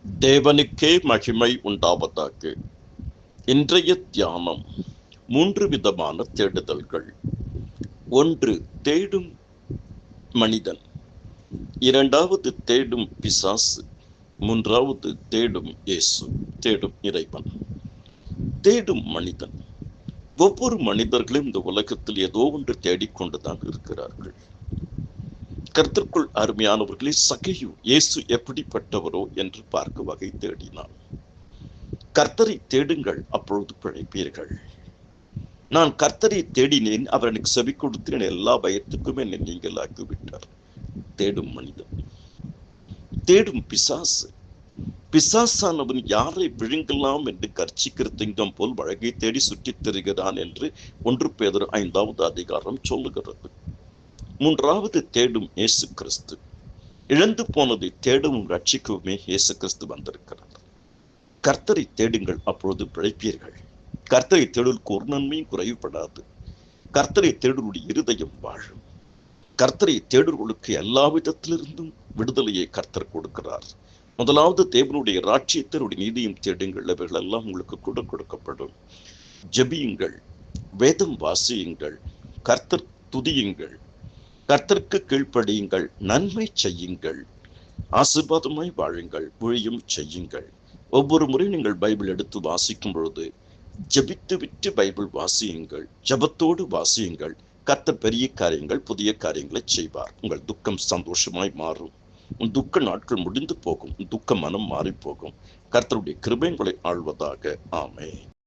தேவனுக்கே மகிமை உண்டாவதாக. இன்றைய தியானம் 3 விதமான தேடுதல்கள். 1. தேடும் மனிதன். 2வது தேடும் பிசாசு. 3வது தேடும் இயேசு, தேடும் இறைவன். தேடும் மனிதன். ஒவ்வொரு மனிதர்களும் இந்த உலகத்தில் ஏதோ ஒன்று தேடிக்கொண்டுதான் இருக்கிறார்கள். கர்த்தருக்குள் அருமையானவர்களே, சகேயு இயேசு எப்படிப்பட்டவரோ என்று பார்க்க வகை தேடினான். கர்த்தரை தேடுங்கள், அப்பொழுது பிழைப்பீர்கள். நான் கர்த்தரை தேடினேன், அவர் எனக்கு செவி கொடுத்து எல்லா பயத்துக்கும் என்னை நீங்களாக்கி விட்டார். தேடும் மனிதன். தேடும் பிசாசு. பிசாசானவன் யாரை விழுங்கலாம் என்று கர்ச்சிக்கிற திங்கம் போல் வழக்கை தேடி சுற்றித் திரிகிறான் என்று 1 பேதுரு 5வது அதிகாரம் சொல்லுகிறது. 3வது தேடும் இயேசு கிறிஸ்து. இழந்து போனதை தேடவும் ரட்சிக்கவுமே இயேசு கிறிஸ்து வந்திருக்கிறார். கர்த்தரை தேடுங்கள், அப்பொழுது பிழைப்பீர்கள். கர்த்தரை தேடுவதற்கு ஒரு நன்மையும் குறைவுபடாது. கர்த்தரை தேடுவருடைய இருதயம் வாழும். கர்த்தரை தேடுவர்களுக்கு எல்லா விதத்திலிருந்தும் விடுதலையை கர்த்தர் கொடுக்கிறார். முதலாவது தேவனுடைய ராட்சியத்தினுடைய நீதியும் தேடுங்கள், அவைகள் எல்லாம் உங்களுக்கு கொடுக்கப்படும். ஜெபியுங்கள், வேதம் வாசியுங்கள், கர்த்தர் துதியுங்கள், கர்த்தருக்கு கீழ்ப்படியுங்கள், நன்மை செய்யுங்கள், ஆசீர்வாதமாய் வாழுங்கள், ஊழியம் செய்யுங்கள். ஒவ்வொரு முறை நீங்கள் பைபிள் எடுத்து வாசிக்கும் பொழுது ஜெபித்து விட்டு பைபிள் வாசியுங்கள், ஜெபத்தோடு வாசியுங்கள். கர்த்தர் பெரிய காரியங்கள், புதிய காரியங்களை செய்வார். உங்கள் துக்கம் சந்தோஷமாய் மாறும். உன் துக்க நாட்கள் முடிந்து போகும். துக்க மனம் மாறி போகும். கர்த்தருடைய கிருபை உங்களை ஆள்வதாக. ஆமென்.